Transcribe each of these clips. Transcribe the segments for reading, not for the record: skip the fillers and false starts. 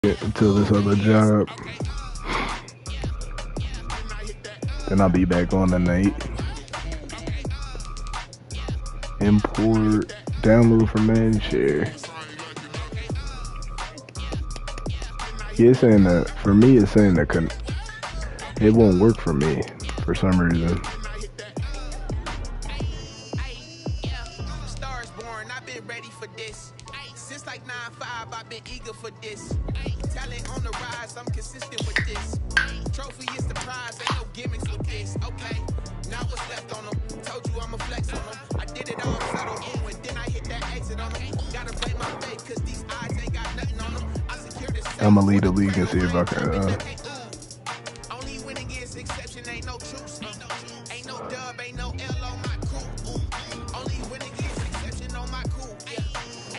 until this other job. Then I'll be back on tonight. Import, download from man share. Yeah, it's saying that for me. It's saying that it won't work for me for some reason. Stars born, I've been ready for this. Since like 9-5, I've been eager for this. Talent on the rise, I'm consistent with this. Trophy is the prize, ain't no gimmicks with this. Okay, now what's left on them? Told you I'ma flex on them. I did it all settle and then I hit that exit on them. Gotta play my faith, cause these eyes ain't got nothing on them. I secured this. I'ma lead the league and see if I can. Only winning is exception, ain't no truce. Ain't no dub, ain't no L on my crew. Only winning is exception on my crew.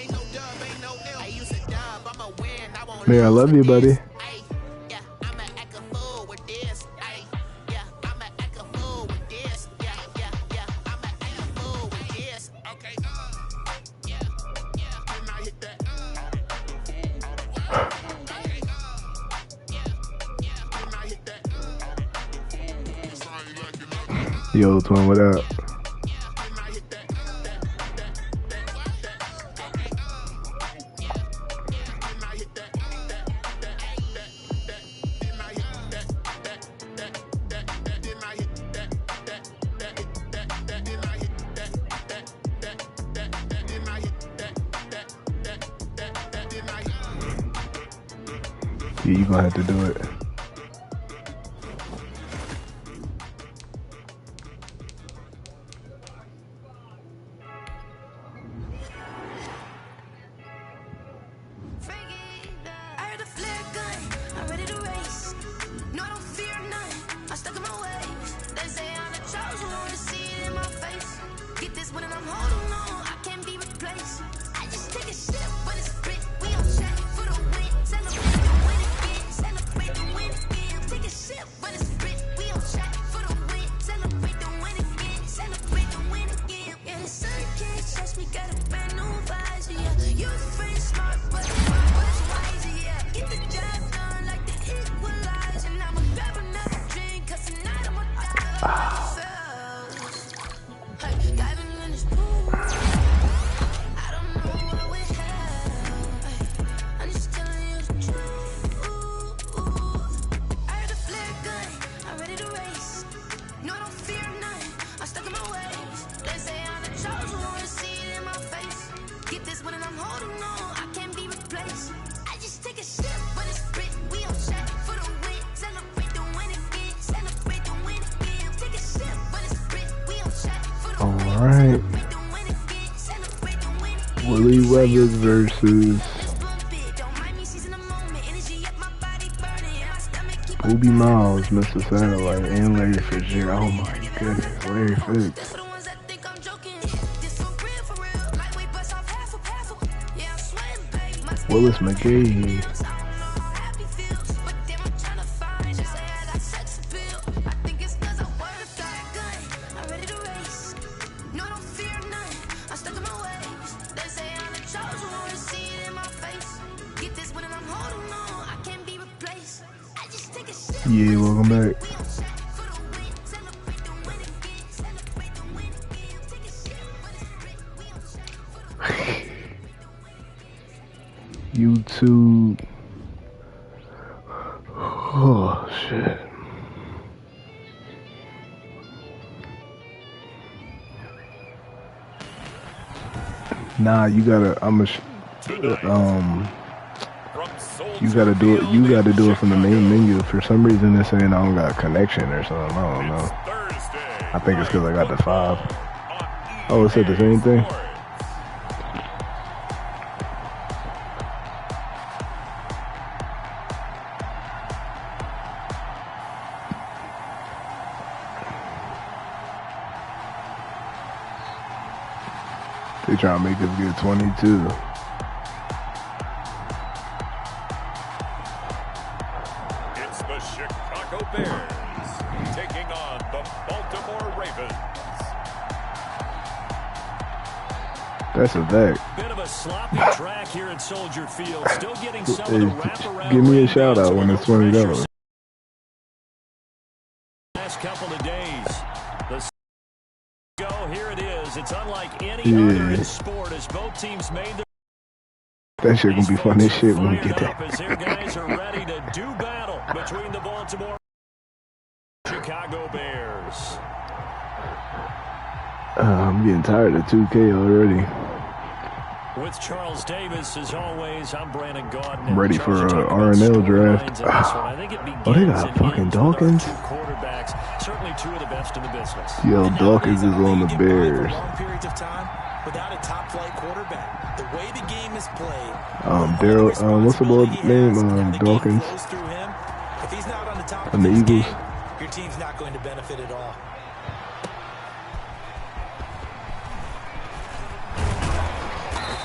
Ain't no dub, ain't no L. I use a dub, I'ma win. I won't Man, I love you, buddy. Yo, twin, what up? Yeah, you gonna have to do it. Alright. Willie Weathers versus Boobee Miles, Mr. Satellite, and Larry Fitzgerald. Oh my goodness, Larry Fitz. Willis McGahee. Yeah, welcome back. YouTube. Oh shit. Nah, you gotta. You gotta do it. You gotta do it from the main menu. For some reason, it's saying I don't got a connection or something. I don't know. I think it's because I got the 5. Oh, it said the same thing. They trying to make us get 22. Bears taking on the Baltimore Ravens. That's a fact. Bit of a sloppy track here at Soldier Field. Still getting some of the wraparound. Give me a shout out when it's $20. Last couple of days. Go, here it is. It's unlike any other in sport as both teams made their. That shit gonna be fun as shit when we get that. As their guys are ready to do battle between the Baltimore Chicago Bears. I'm getting tired of 2K already. With Charles Davis, as always, I'm Brandon Gaudin. I'm ready for a RML draft. Oh, they got fucking Dawkins. Certainly two of the best in the business. Yo, Dawkins is on the Bears. Without a top-flight quarterback, the way the game is played. Daryl, what's the ball name? Dawkins. If he's not on the top of the Eagles. Your team's not going to benefit at all.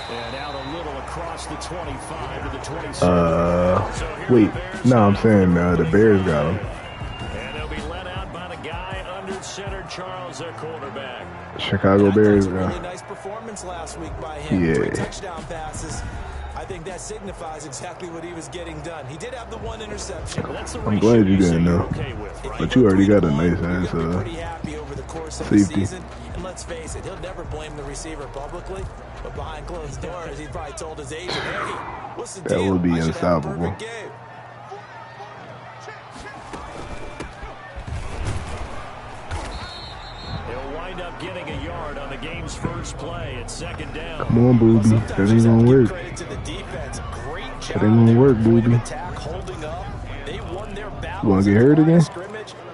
And out a little across the 25 to the 26. Wait, no, I'm saying the Bears got him. And they'll be let out by the guy under center, Charles, their quarterback. Chicago Bears. Really nice performance last week by him. Yeah. 3 touchdown passes. I think that signifies exactly what he was getting done. He did have the 1 interception. I'm glad you didn't know. But you already got a nice ass safety. And let's face it, he'll never blame the receiver publicly. But behind closed doors, he probably told his agent, hey, what's the deal? That would be unstoppable. Up getting a yard on the game's first play at 2nd down. Come on, boobee. That ain't gonna work. That ain't gonna work, boobee. You wanna get hurt again?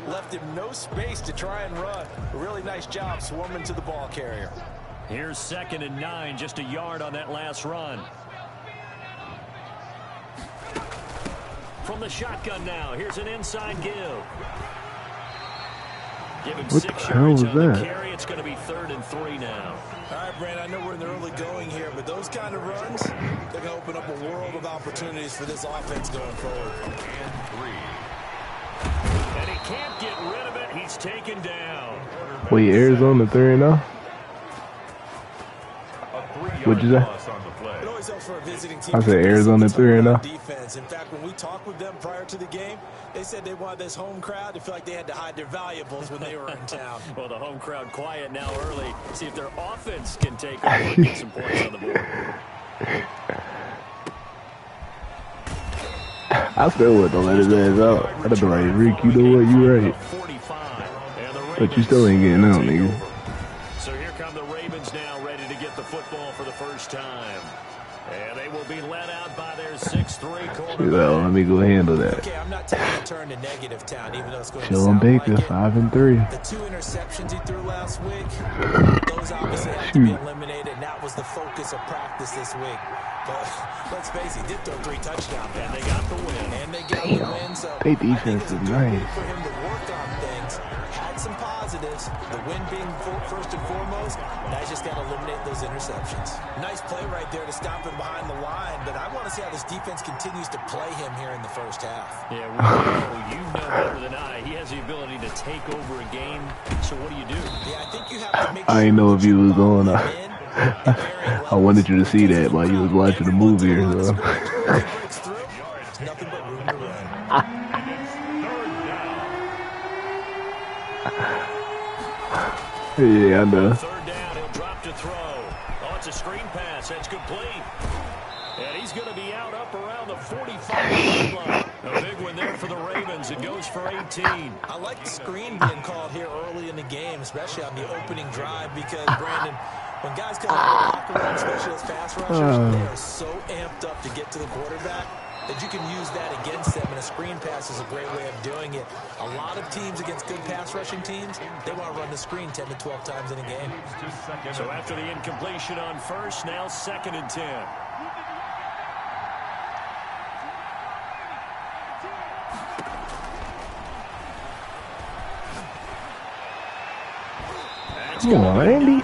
Left him no space to try and run. A really nice job swarming to the ball carrier. Here's 2nd and 9, just a yard on that last run. From the shotgun now, here's an inside give. What the hell was that? It's going to be 3rd and 3 now. All right, Brand, I know we're in the early going here, but those kind of runs, they're going to open up a world of opportunities for this offense going forward. And 3. And he can't get rid of it. He's taken down. Wait, Arizona 3-0? What'd you say? I said Arizona 3-0. Defense. In fact, when we talked with them prior to the game, they said they wanted this home crowd to feel like they had to hide their valuables when they were in town. Well, the home crowd quiet now early. See if their offense can take over and get some points on the board. I still wouldn't let his ass out. I'd be like, Rick, you know what? You right. But you still ain't getting out, nigga. So here come the Ravens now, ready to get the football for the first time. And they will be let out by their 6'3" quarterback. Well, let me go handle that. Okay, I'm not taking a turn to negative town, even though it's going Chillin' Baker, like 5 and 3. The 2 interceptions he threw last week, those obviously have to be eliminated, and that was the focus of practice this week. But let's face it, he did throw 3 touchdowns, and they got the win. And they got the win, so they defense is nice. For him to work on things, had some positives, the win being first and foremost. Now he's just got to eliminate those interceptions. Nice play right there to stop him behind the line, but I want to see how this defense continues to play him here in the first half. Yeah, you know better than I. He has the ability to take over a game, so what do you do? Yeah, I think you have to make I didn't know if you was going on. I wanted you to see that while you was watching the movie or so. Nothing but room to run. Yeah, I know. 3rd down, he'll drop to throw. Oh, it's a screen pass. That's complete. And he's going to be out up around the 45-yard line. A big one there for the Ravens. It goes for 18. I like the screen being called here early in the game, especially on the opening drive, because, Brandon, when guys come out of the locker room, especially as pass rushers, they are so amped up to get to the quarterback that you can use that against them, and a screen pass is a great way of doing it. A lot of teams against good pass rushing teams, they want to run the screen 10 to 12 times in a game. So after the incompletion on first, now 2nd and 10. Come on, Andy.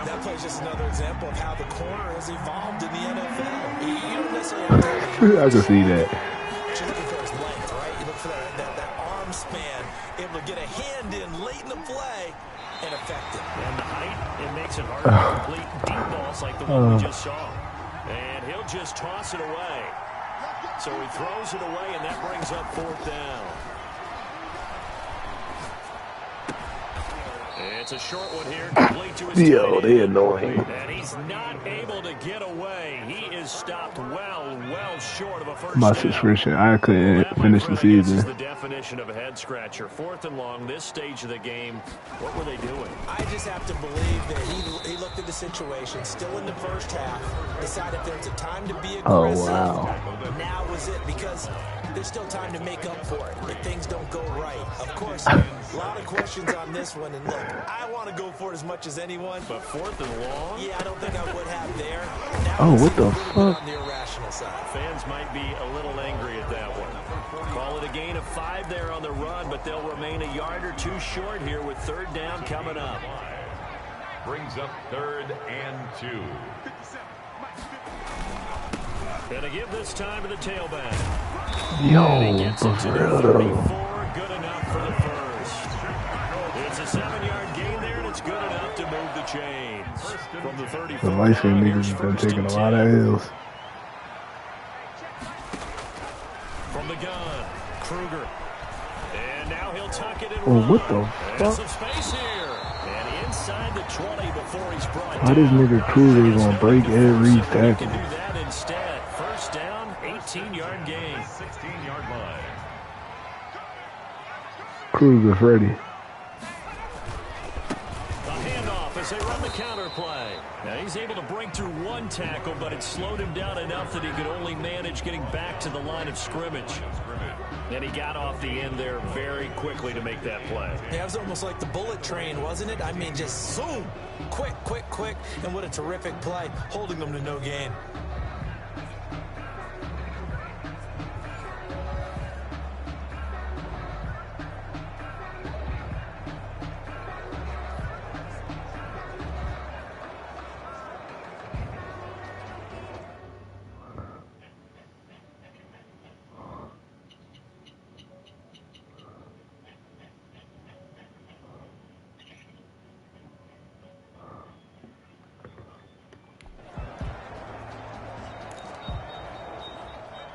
That play's just another example of how the corner has evolved in the NFL. You don't necessarily I can see that. You're looking for his length, right? You look for that arm span, able to get a hand in late in the play and effective. And the height Complete deep balls like the one we just saw. And he'll just toss it away. So he throws it away, and that brings up 4th down. It's a short one here, complete to his Yo, they annoying. and he's not able to get away. He is stopped well short of a first My down. subscription, I couldn't finish the season. This is the definition of a head scratcher. 4th and long, this stage of the game. What were they doing? I just have to believe that he looked at the situation, still in the first half, decided there's a time to be aggressive. Oh, wow. Now was it, because there's still time to make up for it if things don't go right. Of course, a lot of questions on this one, and look, I want to go for it as much as anyone. But 4th and long? Yeah, I don't think I would have there. Now Oh, what the On fuck? the irrational side. Fans might be a little angry at that one. Call it a gain of 5 there on the run, but they'll remain a yard or 2 short here with 3rd down coming up. Brings up 3rd and 2. Gonna give this time to the tailback. Yo, for real though. 34, good enough for the first. It's a 7-yard gain there, and it's good enough to move the chains. From the 34. The light skinned niggas have been taking a lot of L's. From the gun, Kruger. And now he'll tuck it in. Oh, what the There's fuck? some space here. And inside the 20 before he's brought Why this nigga Kruger gonna break every He can tackle? do that instead. First down, 18-yard gain. 16-yard line. Kruger, Freddy. A handoff as they run the counter play. Now he's able to break through 1 tackle, but it slowed him down enough that he could only manage getting back to the line of scrimmage. And he got off the end there very quickly to make that play. Yeah, it was almost like the bullet train, wasn't it? I mean, just zoom, quick, and what a terrific play, holding them to no gain.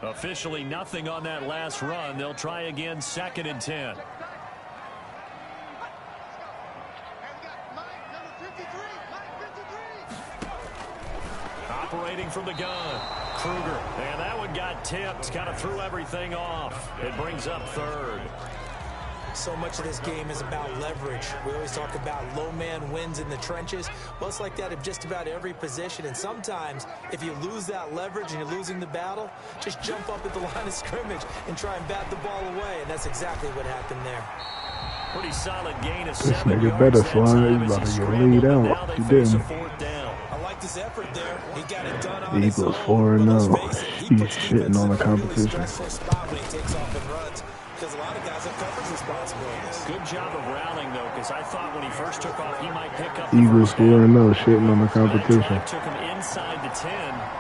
Officially nothing on that last run. They'll try again, 2nd and 10. Operating from the gun, Kruger. And that one got tipped, kind of threw everything off. It brings up 3rd. So much of this game is about leverage. We always talk about low man wins in the trenches. Well, it's like that of just about every position. And sometimes, if you lose that leverage and you're losing the battle, just jump up at the line of scrimmage and try and bat the ball away. And that's exactly what happened there. Pretty solid gain of This 7 nigga yards better that fly. time He's as about to get scrambled, laid but now out. they He face a didn't. 4th down. I like this effort there. He got it done The on his Eagles own. 4-0. But let's face it, he He's puts shitting defense on in the a really competition. stressful spot when he takes off and runs, because a lot of guys have coverage responsibilities. Good job of rallying, though, because I thought when he first took off, he might pick up the Eagles first down. 4-0, shitting on the That competition. drive took him inside the 10.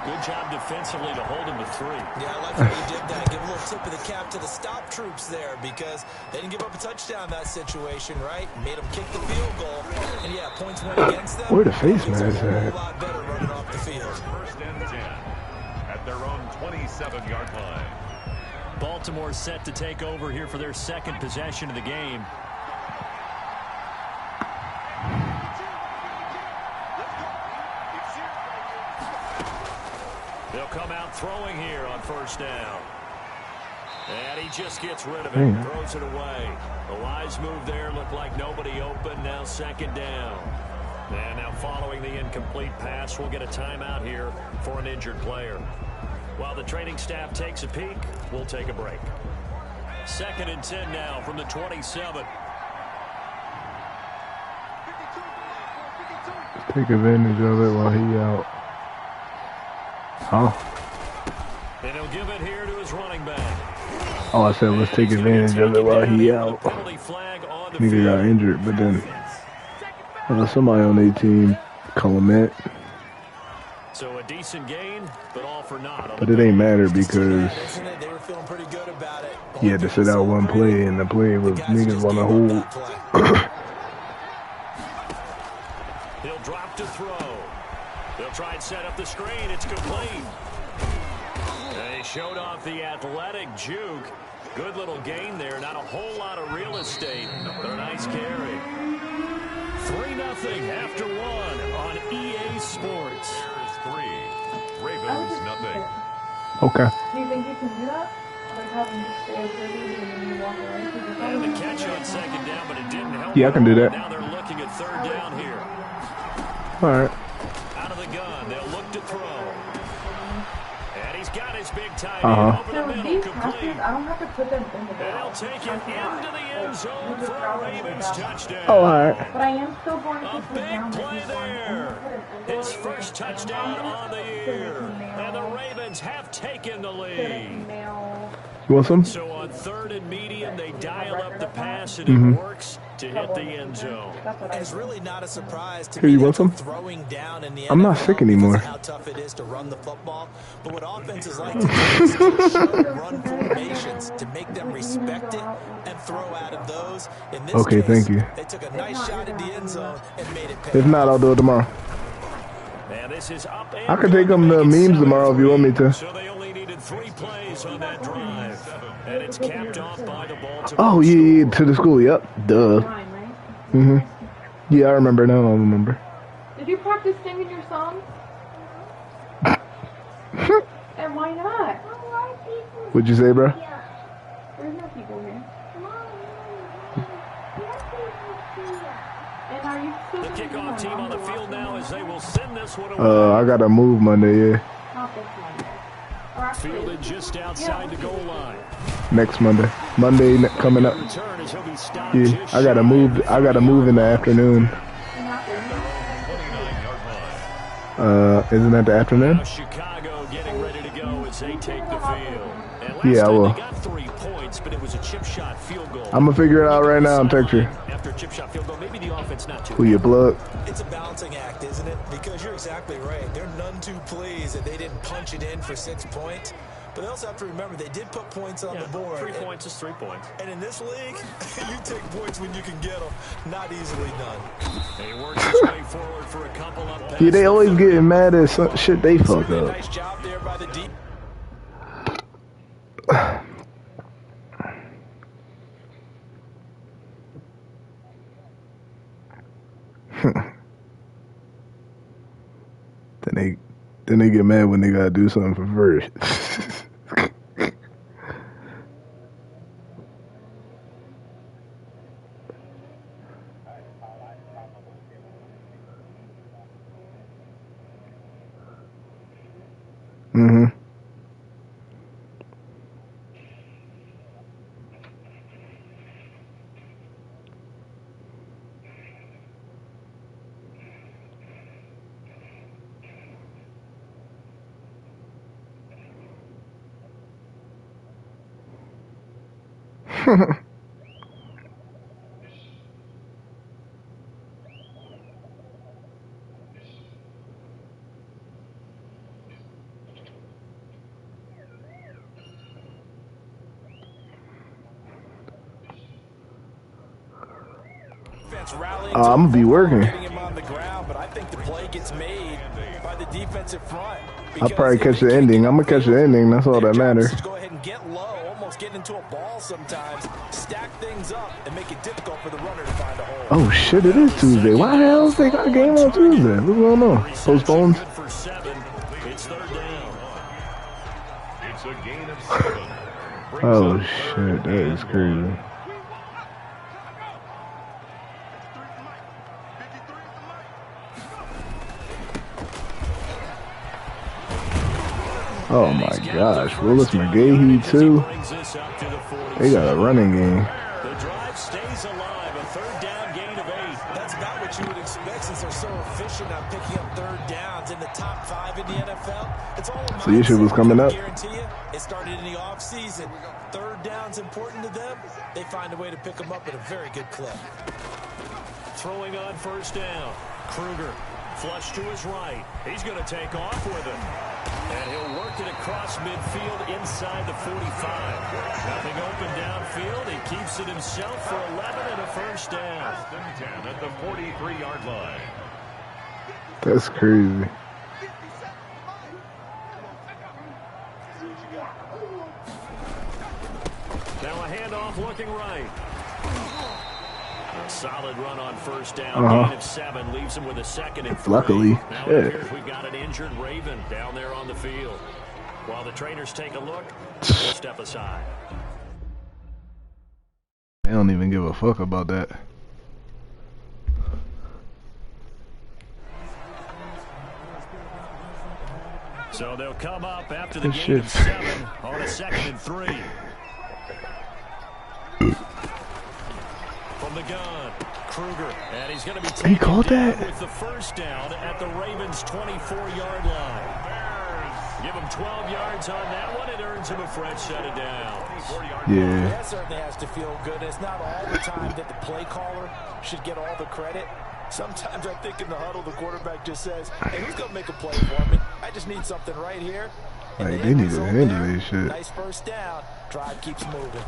Good job defensively to hold him to 3. Yeah, I like how you did that. Give a little tip of the cap to the stop troops there, because they didn't give up a touchdown in that situation, right? Made them kick the field goal. And yeah, points went against them. Where the face It's mask a at? whole lot better running off the field. 1st and 10 at their own 27-yard line. Baltimore set to take over here for their 2nd possession of the game. They'll come out throwing here on 1st down. And he just gets rid of it, throws it away. The wise move there, looked like nobody open, now 2nd down. And now following the incomplete pass, we'll get a timeout here for an injured player. While the training staff takes a peek, we'll take a break. 2nd and 10 now from the 27. Take advantage of it while he out. Huh? And he'll give it here to his running back. Oh, I said let's take advantage of it while he out. Nigga got injured, but then somebody on their team, Clement. So a decent gain, but all for naught. But it ain't matter because They were feeling pretty good about it. he had to sit out one play, and the play was niggas on the hold. He'll drop to throw. They'll try and set up the screen. It's complete. They showed off the athletic juke. Good little gain there. Not a whole lot of real estate, but a nice carry. 3-0 after 1 on EA Sports. Bears 3, Ravens nothing. Okay. Do you think you can do that? Like having to stay pretty and then you walk away? And the catch on second down, but it didn't help. Yeah, I can do that. Now they're looking at third down here. All right. Out of the gun, they'll look to throw. And he's got his big tight end over the So with middle, these complete. passes, I don't have to put them in the And ball. he'll take it into the end zone for a Ravens touchdown. Oh, all right. But I am still going to A put big down play there. His first touchdown on the year. And the Ravens have taken the lead. You want some? So on third and medium, they dial up the pass, and it works to hit the end zone. It's really not a surprise to Here, me you that want some? throwing down in the I'm not NFL sick anymore. because of how tough it is to run the football. But what offenses like to do is to show run formations to make them respect it and throw out of those. In this Okay, case, thank you. They took a nice shot at the end zone and made it pay. If not, I'll do it tomorrow. And this is up I can take them the memes tomorrow if you want me to. So they only needed 3 plays on that drive. And it's capped off by the Baltimore. Oh, yeah, to the school. Yep. Duh. Yeah, I remember now. I remember. Did you practice singing your songs? And why not? What'd you say, bro? There's no people here. And are you still The kickoff team on the field now as they will send this one away. I gotta move Monday, yeah. Not this Monday. Or actually, Fielded just outside the goal line. Next Monday. Monday coming up. Return as he'll be stopped Yeah, just I gotta move. I gotta move in the afternoon. 29-yard line. Isn't that the afternoon? Now Chicago getting ready to go as they take the field. And last Yeah, I time will. they got 3 points, but it was a chip shot field goal. I'm gonna figure it out right now and text you. After a chip shot field goal, maybe the offense not too Who you plug? It's a balancing act, isn't it? Because you're exactly right. They're none too pleased that they didn't punch it in for 6 points. But they also have to remember they did put points on the board. 3 points is 3 points. And in this league, you take points when you can get them. Not easily done. He works his way forward for a couple up passes. Yeah, they always getting mad at some shit they fuck Certainly a up. nice job there by the deep. Then they get mad when they gotta do something for first. I'm gonna be working. I'll probably catch the ending. I'm gonna catch the ending. That's all that matters. Go ahead and get low, almost get into a ball sometimes, stack things up, and make it difficult for the runner to find a hole. Oh shit! It is Tuesday. Why the hell they got a game on Tuesday? What's going on? Postponed? For 7. It's third down. It's a gain of 7. Brings Oh up shit! That is crazy. Oh my gosh, Willis McGahee too. They got a running game. The drive stays alive. A third down gain of 8. That's not what you would expect since they're so efficient on picking up third downs in the top 5 in the NFL. It's all a So your shit was mindset. coming up? I guarantee you, it started in the offseason. Third down's important to them. They find a way to pick them up at a very good clip. Throwing on first down. Kruger flush to his right. He's going to take off with it. And he'll work it across midfield inside the 45. Nothing open downfield. He keeps it himself for 11 and a first down. 10 at the 43-yard line. That's crazy. Now a handoff looking right. A solid run on first down. Gain of 7 leaves him with a second and 3. Luckily, now it appears we've got an injured Raven down there on the field. While the trainers take a look, we'll step aside. They don't even give a fuck about that. So they'll come up after the gain of 7 on a second and 3. From the gun, Kruger, and he's going to be taken down with the first down at the Ravens' 24-yard line. Give him 12 yards on that one. It earns him a fresh set of downs. Yeah. That certainly has to feel good. It's not all the time that the play caller should get all the credit. Sometimes I think in the huddle, the quarterback just says, hey, who's going to make a play for me? I just need something right here. And like, they need to handle this shit. Nice first down. Drive keeps moving.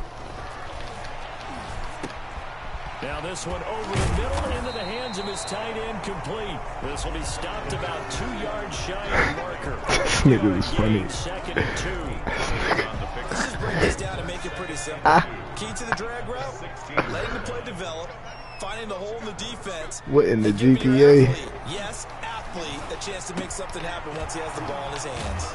Now this one over the middle into the hands of his tight end, complete. This will be stopped about 2 yards shy of the marker. This nigga was funny. Second and 2. Let's just break this down and make it pretty simple. Key to the drag route, letting the play develop, finding the hole in the defense. What in the GTA? Yes, athlete, a chance to make something happen once he has the ball in his hands.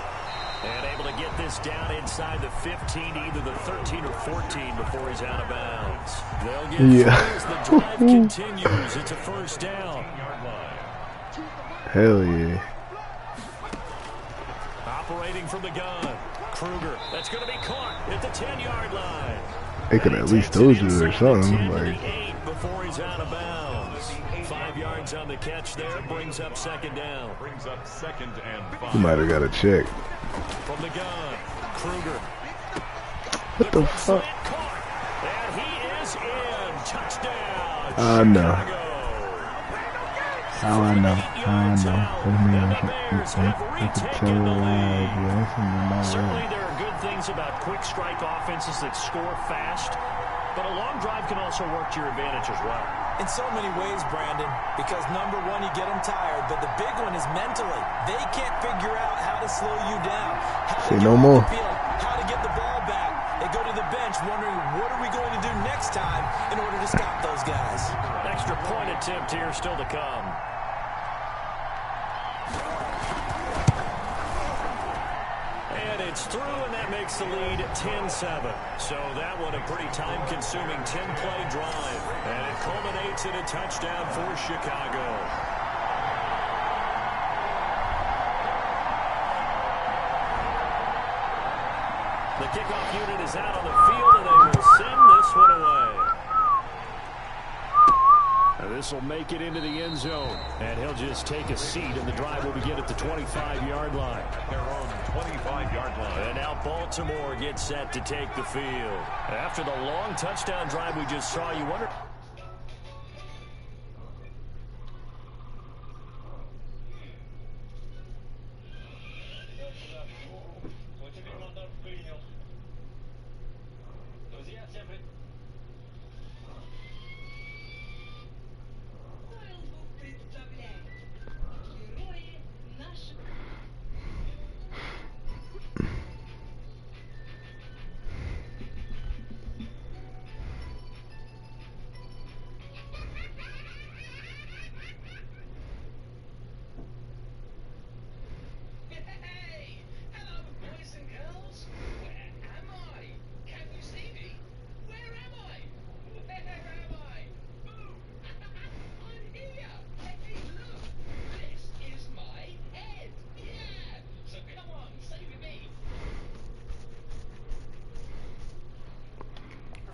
And able to get this down inside the 15, either the 13 or 14 before he's out of bounds. They'll get through as the drive continues. It's a first down. Hell yeah. Operating from the gun. Kruger, that's going to be caught at the 10-yard line. They could at least told you or something. Like, before he's out of bounds. 5 yards on the catch there, brings up second down. Brings up second and 5. you might have got a check. From the gun, Kruger. What the fuck? And he is in. Touchdown. I know. How I know? How I know? I can tell Certainly there are good things about quick strike offenses that score fast, but a long drive can also work to your advantage as well. In so many ways, Brandon, because number one, you get them tired, but the big one is mentally. They can't figure out how to slow you down. Say no more. How to get the ball back. They go to the bench wondering, what are we going to do next time in order to stop those guys? Extra point attempt here still to come. And it's through, and that makes the lead 10-7. So that one a pretty time-consuming 10-play drive. And it culminates in a touchdown for Chicago. The kickoff unit is out on the field, and they will send this one away. This will make it into the end zone, and he'll just take a seat, and the drive will begin at the 25-yard line. Their own 25-yard line. And now Baltimore gets set to take the field. After the long touchdown drive we just saw, you wonder...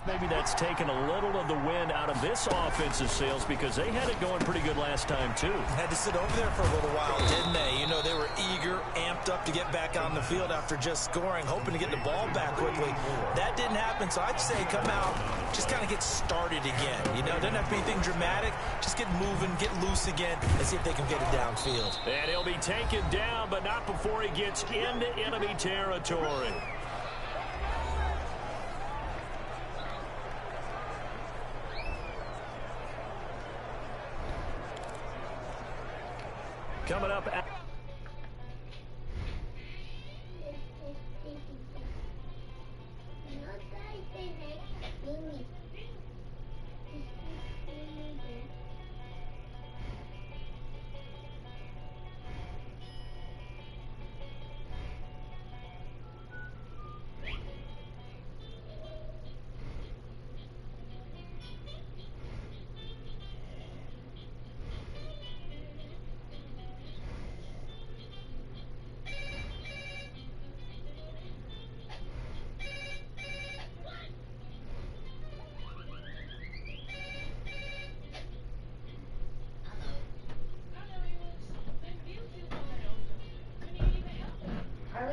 Maybe that's taken a little of the wind out of this offensive sails because they had it going pretty good last time, too. Had to sit over there for a little while, didn't they? You know, they were eager, amped up to get back on the field after just scoring, hoping to get the ball back quickly. That didn't happen, so I'd say come out, just kind of get started again. You know, doesn't have to be anything dramatic. Just get moving, get loose again, and see if they can get it downfield. And he'll be taken down, but not before he gets into enemy territory. Coming up.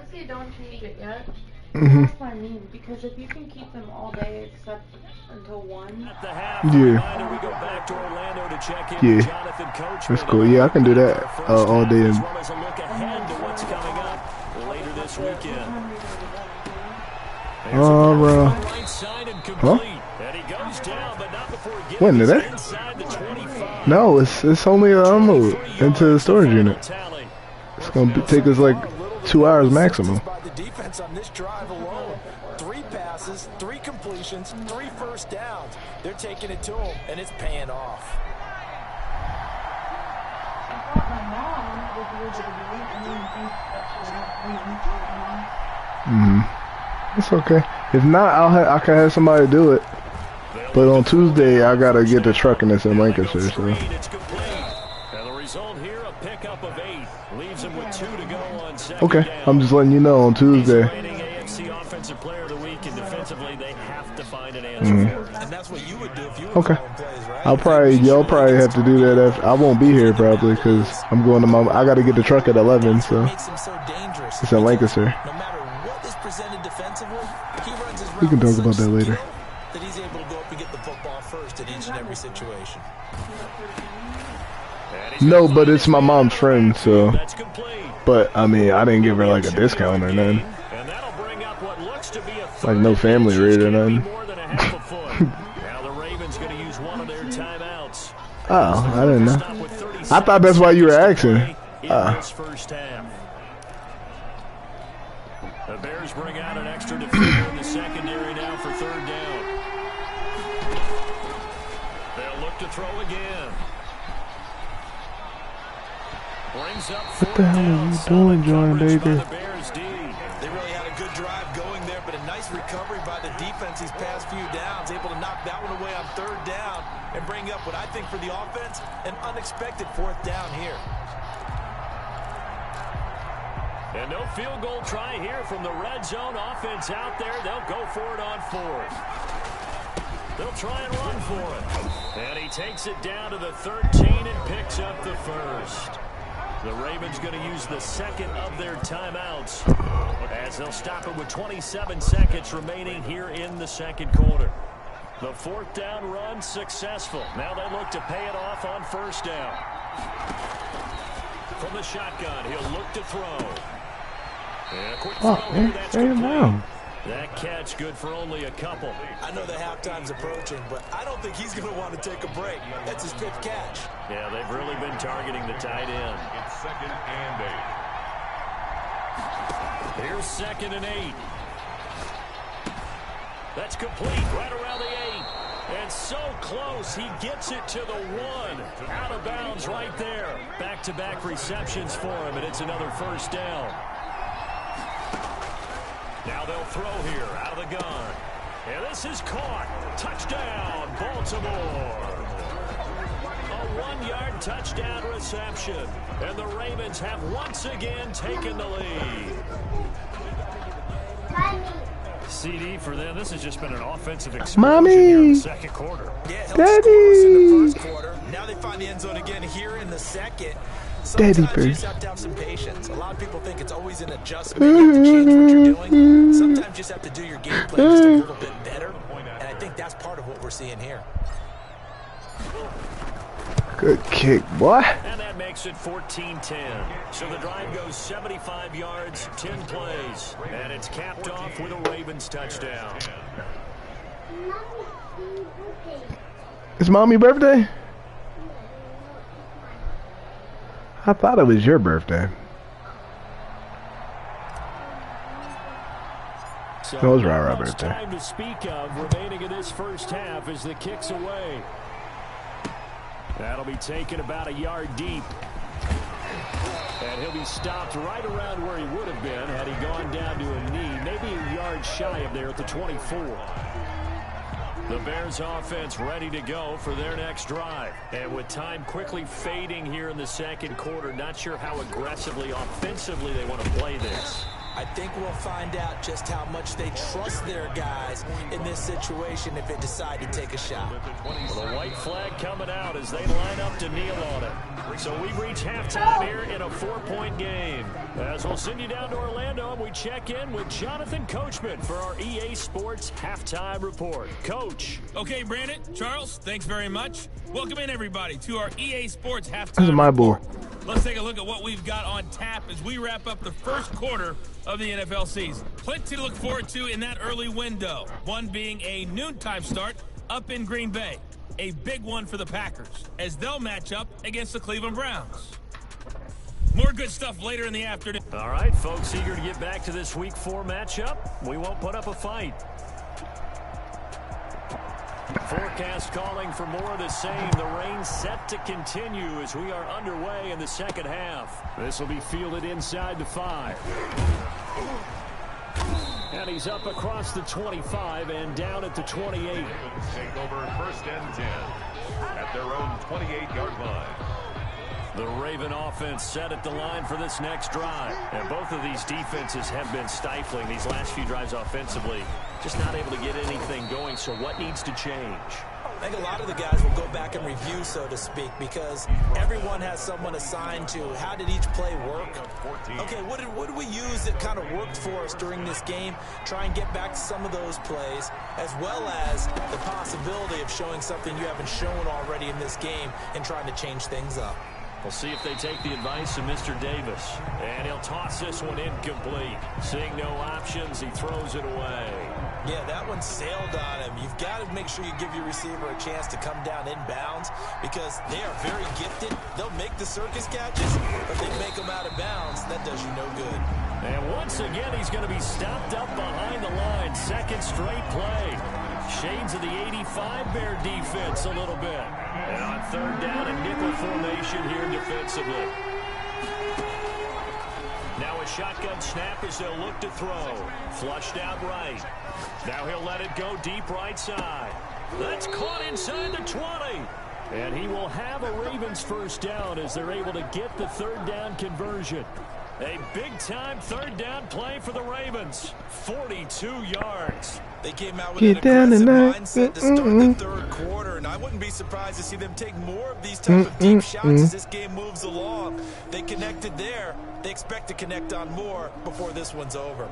would say don't change it yet. Mm-hmm. That's what I mean. Because if you can keep them all day except until 1. At the half, Yeah. we go back to Orlando to check in Yeah. with Jonathan Coachman. That's cool. Yeah, I can do that all day. As well as a look ahead to what's coming up later this weekend. Right side and complete. And he goes down, but not before When today? inside the 25. No, it's only an unload into the storage unit. It's gonna take us like 2 hours maximum. By the defense on this drive alone. 3 passes, 3 completions, 3 first downs. They're taking it to him, and it's paying off. I thought my mom would be able to do it. I didn't think that she would have. It's okay. If not, I can have somebody do it. But on Tuesday, I gotta get the truck and it's in Lancaster. So. And the result here, a pickup of 8. Leaves him with 2 to go on second Okay, down. I'm just letting you know on Tuesday. Reigning AFC Offensive Player of the Week, and defensively, they have to find an answer for it. And that's what you would do if you were Okay. calling plays, right? Y'all probably have to do that. I won't be here probably because I'm going to I gotta get the truck at 11. So Makes him so dangerous. it's in Lancaster. No matter what is presented defensively, he runs his We can route with talk about such that later. skill that he's able to go up and get the football first in each and every situation. No, but it's my mom's friend. So, That's complete. but I mean, I didn't give her like a discount or nothing. And that'll bring up what looks to be a Like no family rate or nothing. more than a half a foot. Now the Ravens going to use one of their timeouts. Oh, I didn't know. Stop with 30 I thought that's why you were seconds to asking. play in this first half. The Bears bring out an extra defender in the secondary now for 3rd down. They'll look to throw again. Brings up What the hell are you doing, John Baker? They really had a good drive going there, but a nice recovery by the defense these past few downs, able to knock that one away on 3rd down and bring up what I think for the offense, an unexpected 4th down here. And no field goal try here from the red zone offense out there. They'll go for it on 4th. They'll try and run for it. And he takes it down to the 13 and picks up the 1st. The Ravens going to use the 2nd of their timeouts as they'll stop it with 27 seconds remaining here in the 2nd quarter. The 4th down run successful. Now they look to pay it off on 1st down. From the shotgun, he'll look to throw. And a quick throw here, that's complete. That catch good for only a couple. I know the halftime's approaching, but I don't think he's going to want to take a break. That's his 5th catch. Yeah, they've really been targeting the tight end. It's 2nd and 8. Here's 2nd and 8. That's complete right around the 8. And so close, he gets it to the 1. Out of bounds right there. Back-to-back receptions for him, and it's another 1st down. Now they'll throw here out of the gun. And this is caught. Touchdown, Baltimore. A 1-yard touchdown reception. And the Ravens have once again taken the lead. CD for them. This has just been an offensive explosion here in the 2nd quarter. Yeah, helped score us in the 1st quarter. Now they find the end zone again here in the 2nd. Sometimes you just have to have some patience. A lot of people think it's always an adjustment. You have to change what you're doing. Sometimes you just have to do your game plan just a little bit better. And I think that's part of what we're seeing here. Good kick, boy. And that makes it 14-10. So the drive goes 75 yards, 10 plays. And it's capped off with a Ravens touchdown. It's Mommy's birthday? I thought it was your birthday. So That was Ra-Ra's birthday. Time to speak of remaining in this first half as the kick's away. That'll be taken about a yard deep. And he'll be stopped right around where he would have been had he gone down to a knee, maybe a yard shy of there at the 24. The Bears offense ready to go for their next drive. And with time quickly fading here in the 2nd quarter, not sure how aggressively, offensively they want to play this. I think we'll find out just how much they trust their guys in this situation if they decide to take a shot. Well, the white flag coming out as they line up to kneel on it. So we've reached halftime here in a 4-point game. As we'll send you down to Orlando, and we check in with Jonathan Coachman for our EA Sports Halftime Report. Coach. Okay, Brandon, Charles, thanks very much. Welcome in, everybody, to our EA Sports Halftime This is my boy. Let's take a look at what we've got on tap as we wrap up the first quarter of the NFL season. Plenty to look forward to in that early window, one being a noontime start up in Green Bay. A big one for the Packers as they'll match up against the Cleveland Browns. More good stuff later in the afternoon. All right, folks, eager to get back to this Week 4 matchup. We won't put up a fight. Forecast calling for more of the same. The rain set to continue as we are underway in the second half. This will be fielded inside the 5. And he's up across the 25 and down at the 28. Take over first and 10 at their own 28-yard line. The Raven offense set at the line for this next drive. And both of these defenses have been stifling these last few drives offensively. Just not able to get anything going, so what needs to change? I think a lot of the guys will go back and review, so to speak, because everyone has someone assigned to how did each play work. Okay, what did we use that kind of worked for us during this game? Try and get back to some of those plays, as well as the possibility of showing something you haven't shown already in this game and trying to change things up. We'll see if they take the advice of Mr. Davis. And he'll toss this one incomplete. Seeing no options, he throws it away. Yeah, that one sailed on him. You've got to make sure you give your receiver a chance to come down inbounds because they are very gifted. They'll make the circus catches, but they make them out of bounds. That does you no good. And once again, he's going to be stopped up behind the line. Second straight play. Shades of the 85 Bear defense a little bit. And on third down, a nickel formation here defensively. Now a shotgun snap as they'll look to throw. Flushed out right. Now he'll let it go deep right side. That's caught inside the 20. And he will have a Ravens first down as they're able to get the third down conversion. A big-time third down play for the Ravens. 42 yards. They came out with an aggressive mindset to start the third quarter, and I wouldn't be surprised to see them take more of these type of deep shots as this game moves along. They connected there. They expect to connect on more before this one's over.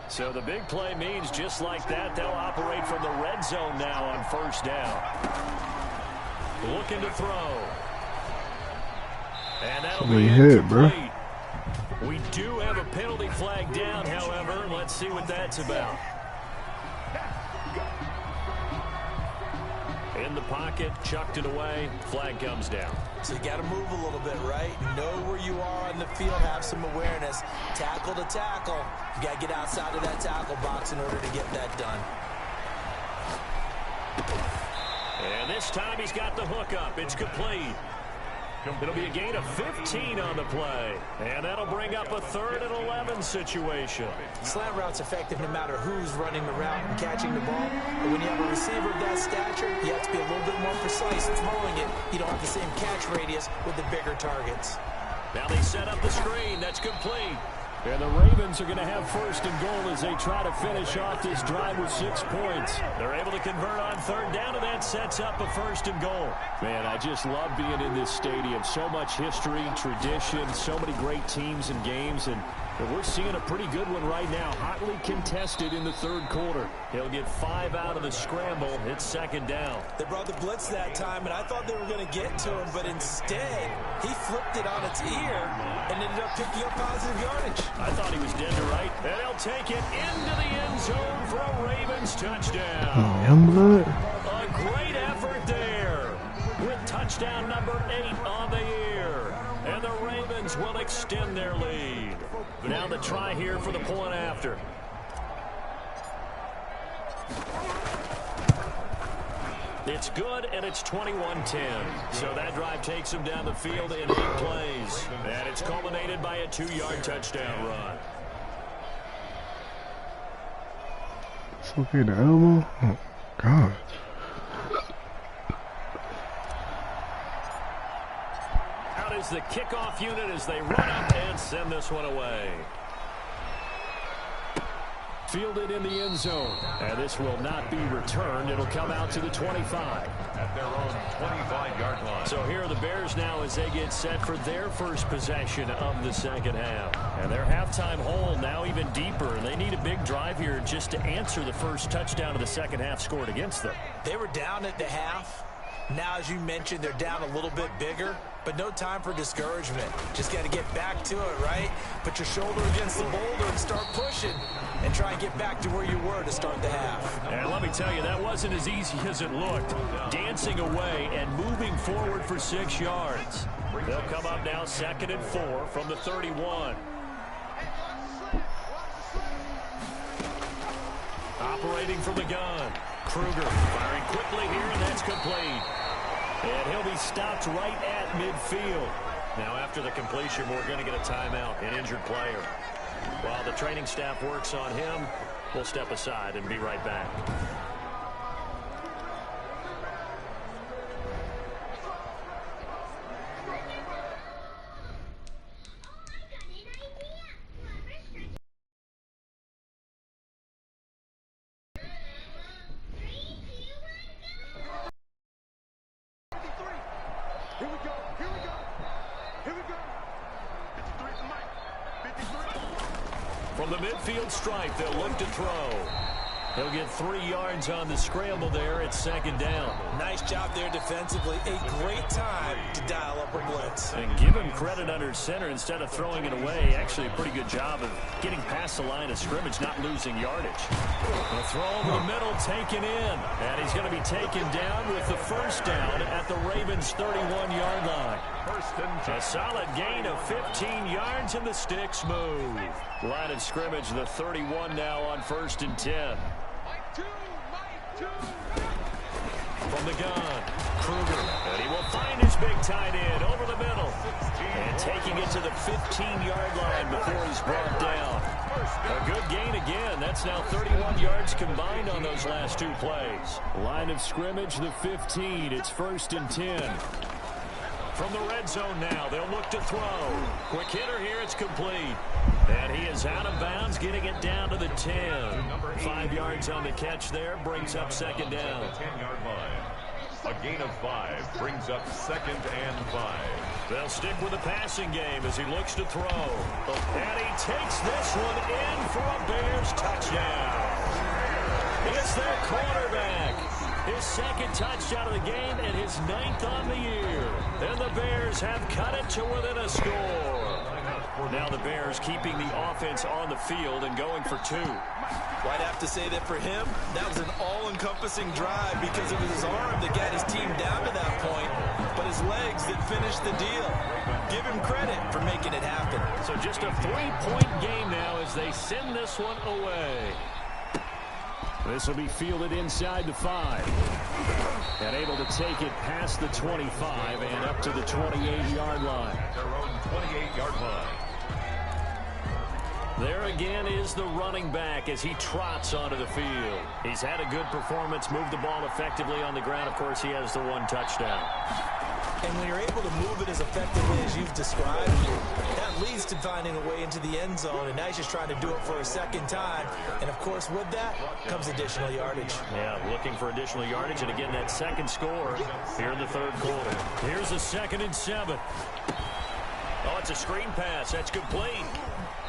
So the big play means just like that, they'll operate from the red zone now on first down. Looking to throw. And that'll be hit, bro. We do have a penalty flag down, however. Let's see what that's about. In the pocket, chucked it away, flag comes down. So you got to move a little bit, right? Know where you are on the field, have some awareness. Tackle to tackle. You got to get outside of that tackle box in order to get that done. And this time he's got the hook up. It's complete. It'll be a gain of 15 on the play. And that'll bring up a 3rd and 11 situation. Slant route's effective no matter who's running the route and catching the ball. But when you have a receiver of that stature, you have to be a little bit more precise throwing it. You don't have the same catch radius with the bigger targets. Now they set up the screen. That's complete. And the Ravens are going to have first and goal as they try to finish off this drive with 6 points. They're able to convert on third down, and that sets up a first and goal. Man, I just love being in this stadium. So much history, tradition, so many great teams and games, and we're seeing a pretty good one right now. Hotly contested in the third quarter. He'll get 5 out of the scramble. It's second down. They brought the blitz that time, and I thought they were going to get to him, but instead, he flipped it on its ear and ended up picking up positive yardage. I thought he was dead to right. And he'll take it into the end zone for a Ravens touchdown. Youngblood. A great effort there with touchdown number 8 on the year. And the Ravens will extend their lead. Now the try here for the point after. It's good, and it's 21-10. So that drive takes them down the field in 8 plays. And it's culminated by a 2-yard touchdown run. It's okay, the elbow? Oh, God. Out is is the kickoff unit as they run up and send this one away. Fielded in the end zone. And this will not be returned. It'll come out to the 25. At their own 25-yard line. So here are the Bears now as they get set for their first possession of the second half. And their halftime hole now even deeper. And they need a big drive here just to answer the first touchdown of the second half scored against them. They were down at the half. Now, as you mentioned, they're down a little bit bigger, but no time for discouragement. Just got to get back to it, right? Put your shoulder against the boulder and start pushing and try and get back to where you were to start the half. And let me tell you, that wasn't as easy as it looked. Dancing away and moving forward for 6 yards. They'll come up now 2nd and 4 from the 31. Operating from the gun. Kruger firing quickly here, and that's complete. And he'll be stopped right at midfield. Now, after the completion, we're going to get a timeout, an injured player. While the training staff works on him, we'll step aside and be right back. From the midfield stripe, they'll look to throw. He'll get 3 yards on the scramble there at 2nd down. Nice job there defensively. A great time to dial up a blitz. And give him credit under center instead of throwing it away. Actually, a pretty good job of getting past the line of scrimmage, not losing yardage. The throw over the middle, taken in. And he's going to be taken down with the first down at the Ravens' 31-yard line. A solid gain of 15 yards, and the sticks move. Line of scrimmage, the 31 now on 1st and 10. From the gun, Kruger, and he will find his big tight end over the middle. And taking it to the 15-yard line before he's brought down. A good gain again. That's now 31 yards combined on those last 2 plays. Line of scrimmage, the 15. It's 1st and 10. From the red zone now, they'll look to throw. Quick hitter here, it's complete. And he is out of bounds, getting it down to the 10. 5 yards on the catch there, brings up 2nd down. 10-yard line. A gain of 5 brings up 2nd and 5. They'll stick with the passing game as he looks to throw. And he takes this one in for a Bears touchdown. It's their quarterback. His 2nd touchdown of the game and his 9th on the year. And the Bears have cut it to within a score. Now the Bears keeping the offense on the field and going for 2. I'd have to say that for him, that was an all-encompassing drive because it was his arm that got his team down to that point, but his legs that finished the deal. Give him credit for making it happen. So just a 3-point game now as they send this one away. This will be fielded inside the 5. And able to take it past the 25 and up to the 28-yard line. Their own 28-yard line. There again is the running back as he trots onto the field. He's had a good performance, moved the ball effectively on the ground. Of course, he has the 1 touchdown. And when you're able to move it as effectively as you've described, that leads to finding a way into the end zone. And now he's just trying to do it for a 2nd time. And, of course, with that comes additional yardage. Yeah, looking for additional yardage. And, again, that 2nd score here in the 3rd quarter. Here's a 2nd and 7. Oh, it's a screen pass. That's complete.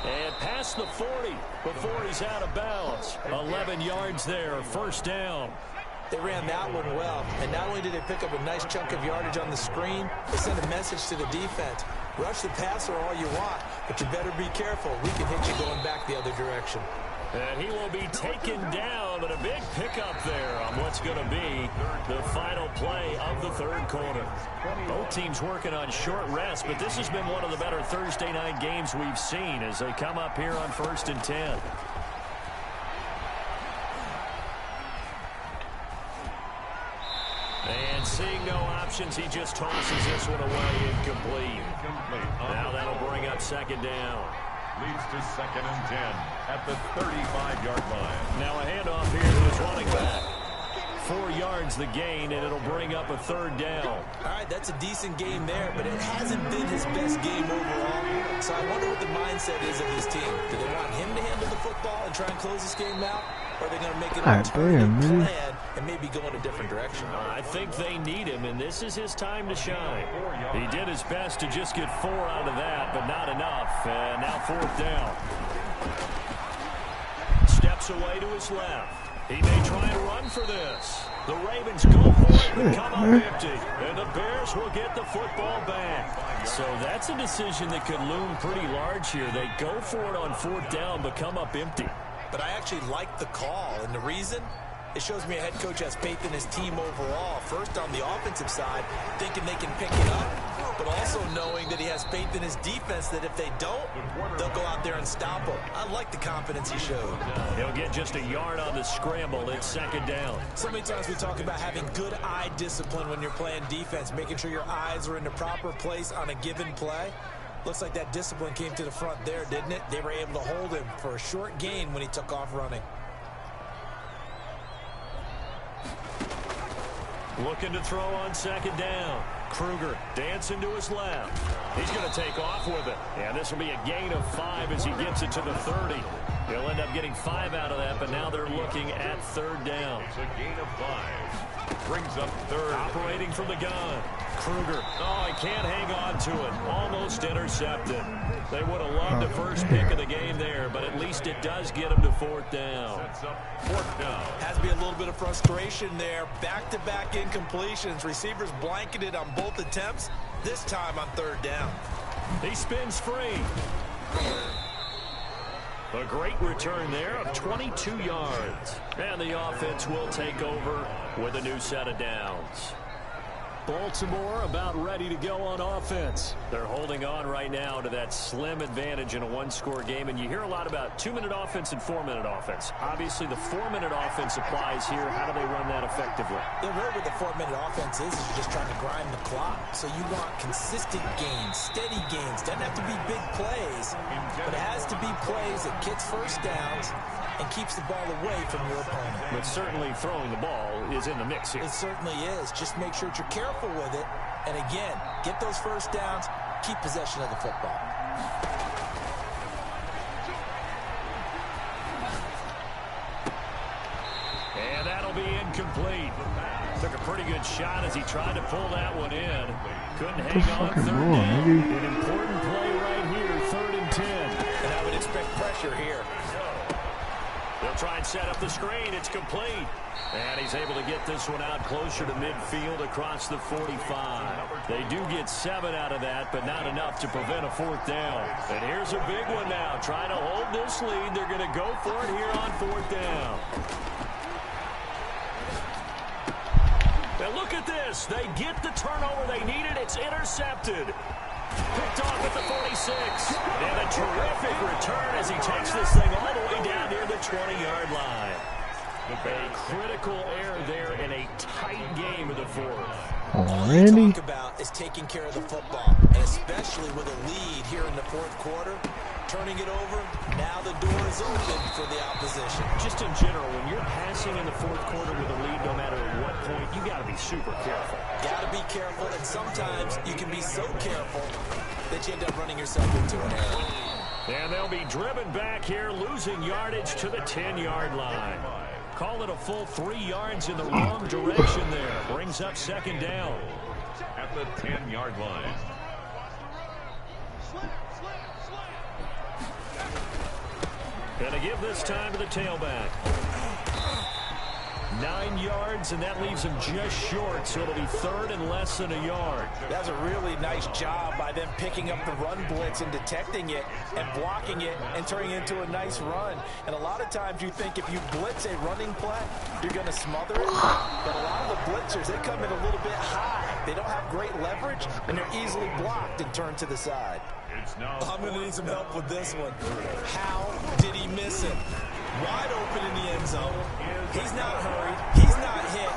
And past the 40 before he's out of bounds. 11 yards there, 1st down. They ran that one well, and not only did they pick up a nice chunk of yardage on the screen, they sent a message to the defense. Rush the passer all you want, but you better be careful. We can hit you going back the other direction. And he will be taken down, but a big pickup there on what's going to be the final play of the 3rd quarter. Both teams working on short rest, but this has been one of the better Thursday night games we've seen as they come up here on 1st and 10. And seeing no options, he just tosses this one away incomplete. Now that'll bring up 2nd down. Leads to 2nd and 10 at the 35-yard line. Now a handoff here to his running back. 4 yards the gain, and it'll bring up a 3rd down. All right, that's a decent game there, but it hasn't been his best game overall. So I wonder what the mindset is of his team. Do they want him to handle the football and try and close this game out? Or are they going to make an alternative plan and maybe go in a different direction? I think they need him, and this is his time to shine. He did his best to just get 4 out of that, but not enough. And now 4th down. Steps away to his left. He may try to run for this. The Ravens go for it and come up empty. And the Bears will get the football back. So that's a decision that could loom pretty large here. They go for it on 4th down, but come up empty. But I actually like the call, and the reason? It shows me a head coach has faith in his team overall. First, on the offensive side, thinking they can pick it up, but also knowing that he has faith in his defense that if they don't, they'll go out there and stop him. I like the confidence he showed. He'll get just a yard on the scramble. It's 2nd down. So many times we talk about having good eye discipline when you're playing defense, making sure your eyes are in the proper place on a given play. Looks like that discipline came to the front there, didn't it? They were able to hold him for a short gain when he took off running. Looking to throw on 2nd down. Kruger dancing to his left. He's going to take off with it. And this will be a gain of 5 as he gets it to the 30. He'll end up getting 5 out of that, but now they're looking at 3rd down. It's a gain of 5. Brings up 3rd. Operating from the gun. Kruger. Oh, he can't hang on to it. Almost intercepted. They would have loved the first pick of the game there, but at least it does get him to 4th down. Sets up 4th down. Has to be a little bit of frustration there. Back-to-back incompletions. Receivers blanketed on both attempts, this time on 3rd down. He spins free. A great return there of 22 yards. And the offense will take over with a new set of downs. Baltimore about ready to go on offense. They're holding on right now to that slim advantage in a 1-score game, and you hear a lot about 2-minute offense and 4-minute offense. Obviously, the 4-minute offense applies here. How do they run that effectively? Yeah, really what the 4-minute offense is you're just trying to grind the clock. So you want consistent gains, steady gains. Doesn't have to be big plays, but it has to be plays that gets first downs and keeps the ball away from your opponent. But certainly throwing the ball is in the mix here. It certainly is. Just make sure that you're careful with it. And again, get those first downs, keep possession of the football. And that'll be incomplete. Took a pretty good shot as he tried to pull that one in. Couldn't hang on 3rd down. An important play right here, 3rd and 10. And I would expect pressure here. They'll try and set up the screen. It's complete. And he's able to get this one out closer to midfield across the 45. They do get 7 out of that, but not enough to prevent a 4th down. And here's a big one now. Trying to hold this lead. They're going to go for it here on 4th down. Now look at this. They get the turnover they needed. It's intercepted. Picked off at the 46. And a terrific return as he takes this thing all the way down near the 20-yard line. A critical error there in a tight game of the 4th. All you talk about is taking care of the football, and especially with a lead here in the 4th quarter. Turning it over, now the door is open for the opposition. Just in general, when you're passing in the 4th quarter with a lead, no matter at what point, you got to be super careful. Got to be careful, and sometimes you can be so careful that you end up running yourself into an error. And they'll be driven back here, losing yardage to the 10-yard line. Call it a full 3 yards in the wrong direction there. Brings up 2nd down. At the 10-yard line. Gonna give this time to the tailback. 9 yards, and that leaves him just short, so it'll be 3rd and less than a yard. That's a really nice job by them picking up the run blitz and detecting it and blocking it and turning it into a nice run. And a lot of times you think if you blitz a running play, you're going to smother it. But a lot of the blitzers, they come in a little bit high. They don't have great leverage, and they're easily blocked and turned to the side. I'm going to need some help with this one. How did he miss it? Wide open in the end zone. He's not hurried. He's not hit.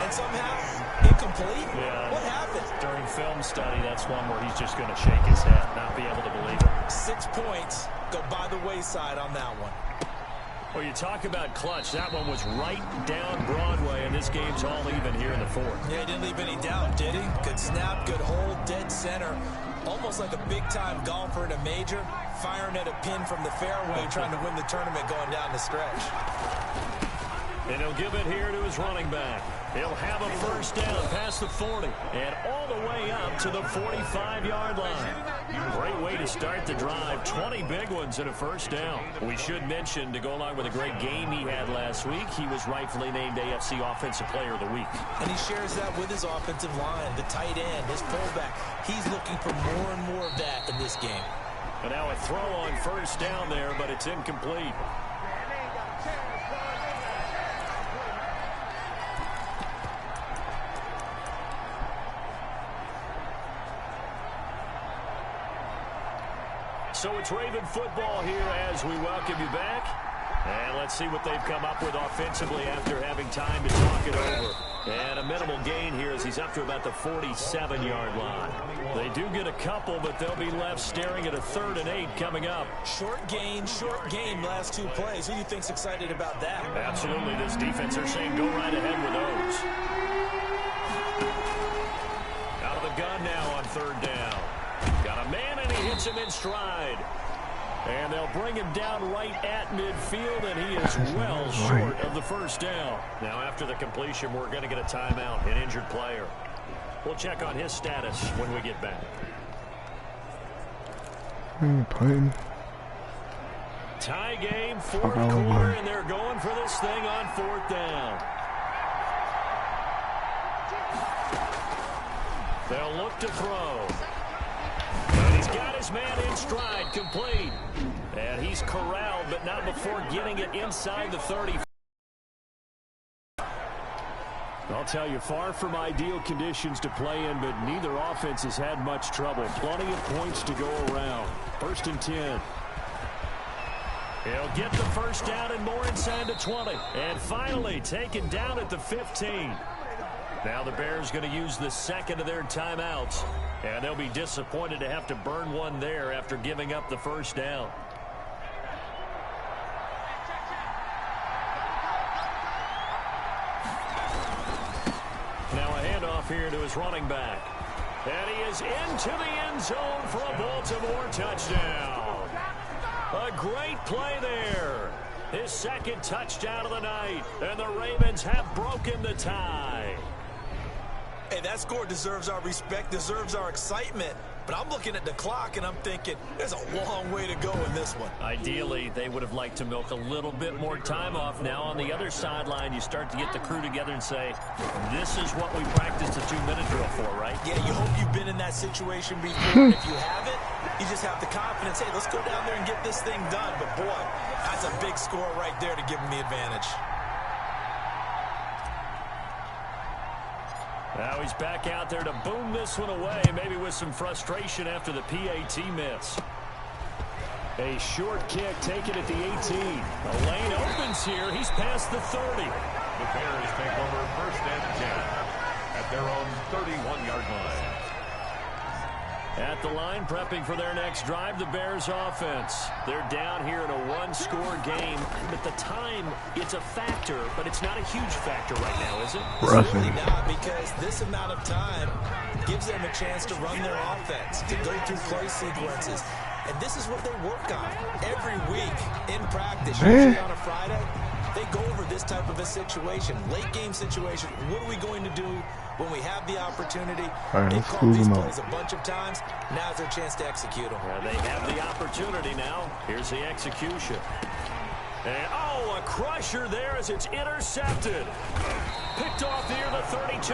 And somehow, incomplete? Yeah. What happened? During film study, that's one where he's just going to shake his head, not be able to believe it. 6 points go by the wayside on that one. Well, you talk about clutch. That one was right down Broadway, and this game's all even here in the fourth. Yeah, he didn't leave any doubt, did he? Good snap, good hold, dead center. Almost like a big-time golfer in a major, firing at a pin from the fairway, trying to win the tournament going down the stretch. And he'll give it here to his running back. He'll have a first down past the 40 and all the way up to the 45-yard line. Great way to start the drive. 20 big ones and a first down. We should mention, to go along with a great game he had last week, he was rightfully named AFC Offensive Player of the Week. And he shares that with his offensive line, the tight end, his fullback. He's looking for more and more of that in this game. And now a throw on first down there, but it's incomplete. So it's Raven football here as we welcome you back. And let's see what they've come up with offensively after having time to talk it over. And a minimal gain here as he's up to about the 47-yard line. They do get a couple, but they'll be left staring at a 3rd and 8 coming up. Short game, last 2 plays. Who do you think's excited about that? Absolutely. This defense, they're saying go right ahead with those. Out of the gun now on 3rd down. Got a man, and he hits him in stride. And they'll bring him down right at midfield, and he is well short of the first down. Now, after the completion, we're going to get a timeout, an injured player. We'll check on his status when we get back. Tie game, 4th quarter, and they're going for this thing on 4th down. They'll look to throw. And he's got his man in stride, complete. And he's corralled, but not before getting it inside the 30. I'll tell you, far from ideal conditions to play in, but neither offense has had much trouble. Plenty of points to go around. 1st and 10. He'll get the first down and more inside the 20. And finally taken down at the 15. Now the Bears going to use the 2nd of their timeouts. And they'll be disappointed to have to burn one there after giving up the first down. Now a handoff here to his running back. And he is into the end zone for a Baltimore touchdown. A great play there. His 2nd touchdown of the night. And the Ravens have broken the tie. Hey, that score deserves our respect, deserves our excitement. But I'm looking at the clock, and I'm thinking there's a long way to go in this one. Ideally, they would have liked to milk a little bit more time off. Now, on the other sideline, you start to get the crew together and say, this is what we practiced a 2-minute drill for, right? Yeah, you hope you've been in that situation before. And if you haven't, you just have the confidence, hey, let's go down there and get this thing done. But, boy, that's a big score right there to give them the advantage. Now he's back out there to boom this one away, maybe with some frustration after the PAT miss. A short kick taken at the 18. A lane opens here. He's past the 30. The Bears take over 1st and 10 at their own 31-yard line. At the line, prepping for their next drive, the Bears offense. They're down here in a 1-score game. But the time, it's a factor, but it's not a huge factor right now, is it? It's really not, because this amount of time gives them a chance to run their offense, to go through play sequences. And this is what they work on every week in practice. Usually on a Friday, they go over this type of a situation, late game situation. What are we going to do when we have the opportunity? They've called these plays a bunch of times. Now's their chance to execute them. Well, they have the opportunity now. Here's the execution. And, oh, a crusher there as it's intercepted. Picked off near the 32.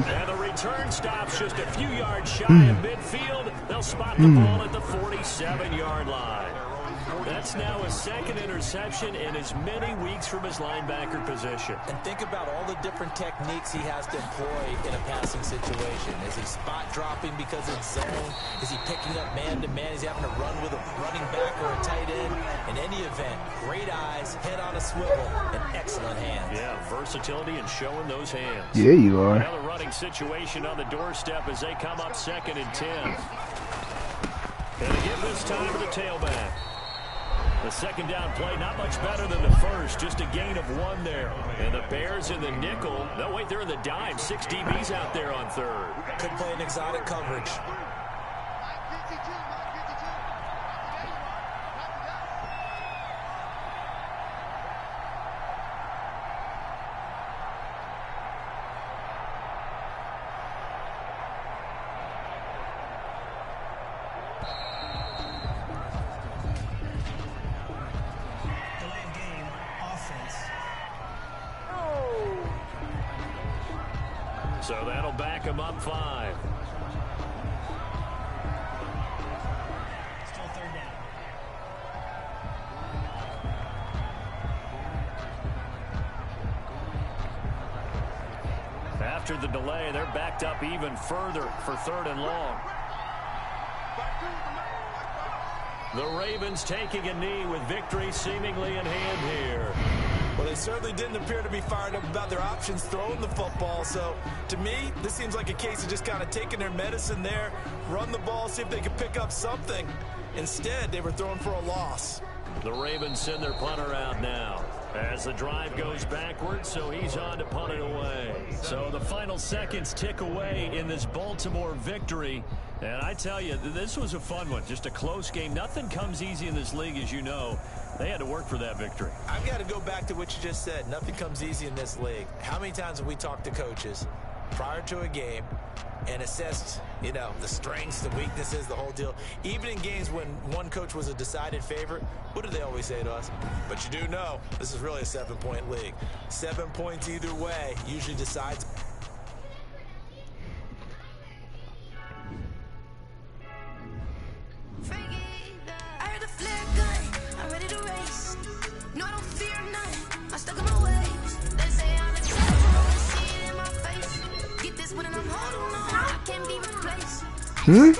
And the return stops just a few yards shy of midfield. They'll spot the ball at the 47-yard line. That's now his 2nd interception in as many weeks from his linebacker position. And think about all the different techniques he has to employ in a passing situation. Is he spot dropping because it's zone? Is he picking up man-to-man? Is he having to run with a running back or a tight end? In any event, great eyes, head on a swivel, and excellent hands. Yeah, versatility and showing those hands. Yeah, you are. Another running situation on the doorstep as they come up 2nd and 10. And they give this time to the tailback. The second down play, not much better than the first, just a gain of 1 there. And the Bears in the nickel. No, wait, they're in the dime. 6 DBs out there on third. Could play an exotic coverage. So that'll back him up 5. Still third down. After the delay, they're backed up even further for 3rd and long. The Ravens taking a knee with victory seemingly in hand here. Well, they certainly didn't appear to be fired up about their options throwing the football. So, to me, this seems like a case of just kind of taking their medicine there, run the ball, see if they could pick up something. Instead, they were throwing for a loss. The Ravens send their punter out now as the drive goes backwards, so he's on to punt it away. So the final seconds tick away in this Baltimore victory. And I tell you, this was a fun one, just a close game. Nothing comes easy in this league, as you know. They had to work for that victory. I've got to go back to what you just said. Nothing comes easy in this league. How many times have we talked to coaches prior to a game and assessed, you know, the strengths, the weaknesses, the whole deal? Even in games when one coach was a decided favorite, what do they always say to us? But you do know this is really a 7-point league. 7 points either way usually decides. Hmm?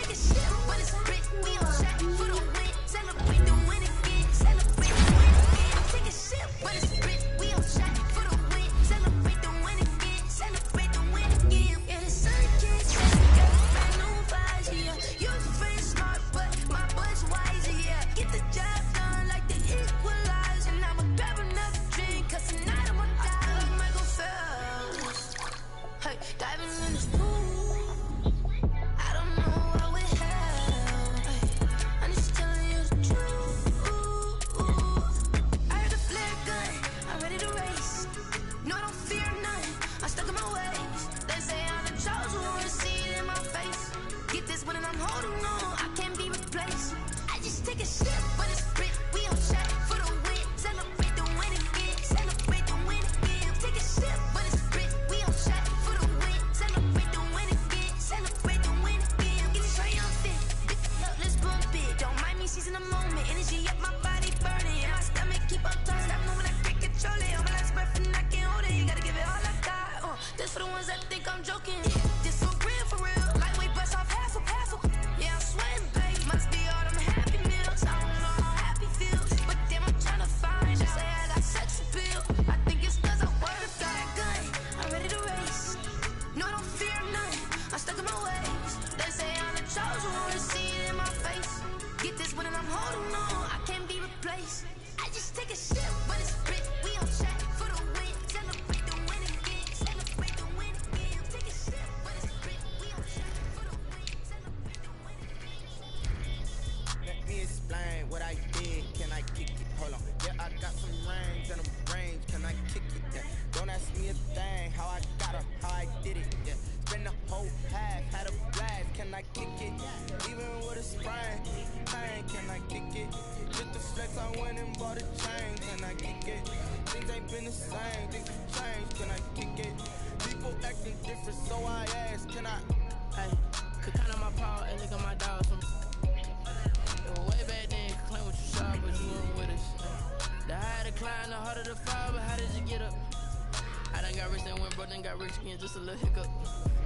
Just a little hiccup.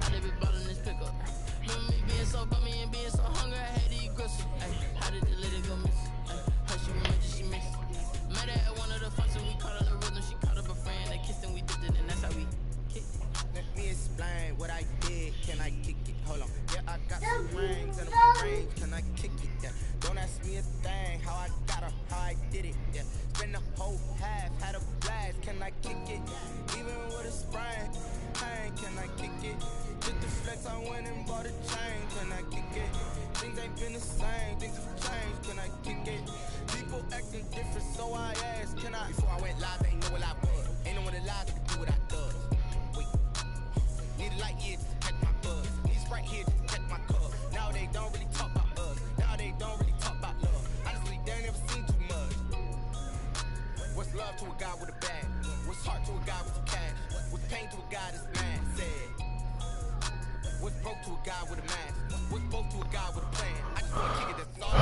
I did be ballin' this pickup. Remember me being so bummy and being so hungry, I had to eat gristle. Ay, how did the lady go miss? Ay, how she remember she missed? Met her at one of the functions, we caught on the rhythm. She caught up a friend, they kissed and we did it, and that's how we kicked. Let me explain what I did. Can I kick it? Hold on. Yeah, I got some rings and a range. Can I kick it? Yeah. Don't ask me a thing. How I got her, how I did it. ain't been the same, things have changed, can I kick it? People acting different, so I asked, can I? Before I went live, ain't know what I was. Ain't no one alive that can do what I does. Wait, need a light here just to catch my buzz. Need a Sprite here just to catch my cup. Now they don't really talk about us. Now they don't really talk about love. Honestly, they ain't never seen too much. What's love to a guy with a bag? What's heart to a guy with some cash? What's pain to a guy that's mad? Sad. What's broke to a guy with a mask? What's broke to a guy with a plan? I just want to kick it, that's all.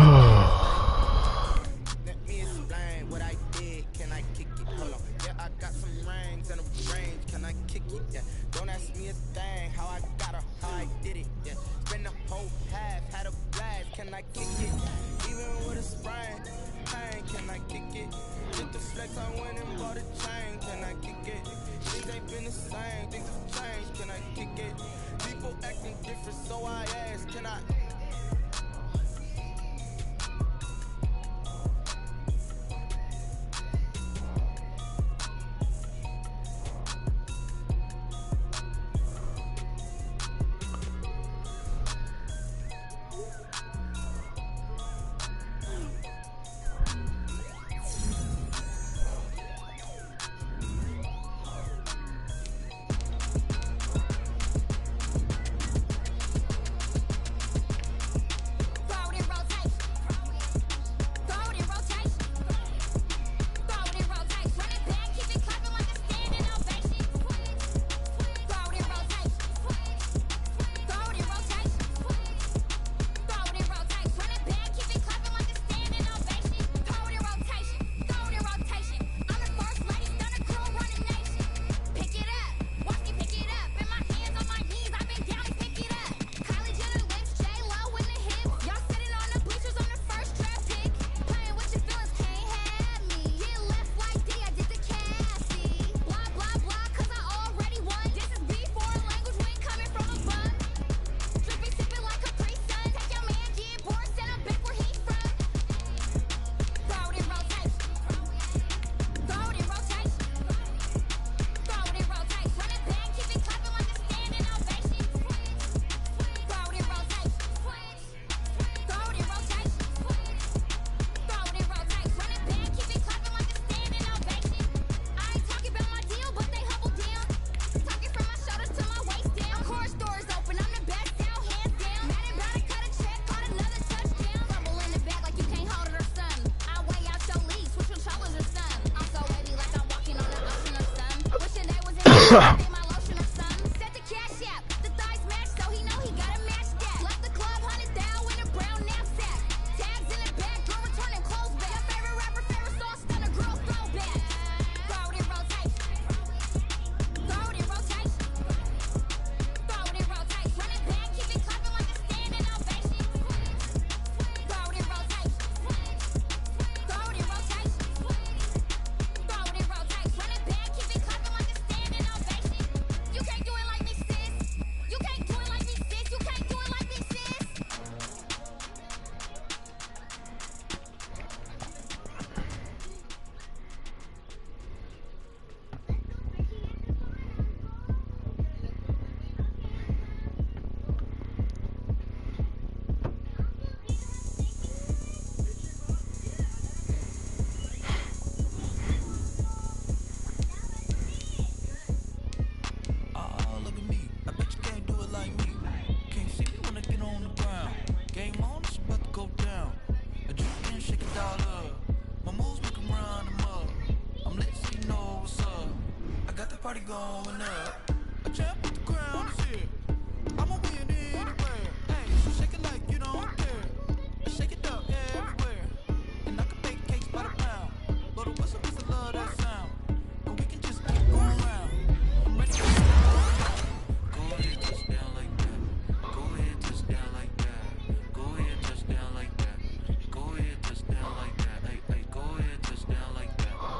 Let me explain what I did. Can I kick it? Hold on. Yeah, I got some rings and a range. Can I kick it? Yeah. Don't ask me a thing. How I got her, how I did it. Yeah. Spend the whole half, had a blast. Can I kick it? Even with a sprain, pain. Can I kick it? Hit the flex, I went and bought a chain. Can I kick it? Things ain't been the same. Things have changed. Can I kick it? People acting different, so I asked, can I? Party going up. A champ with the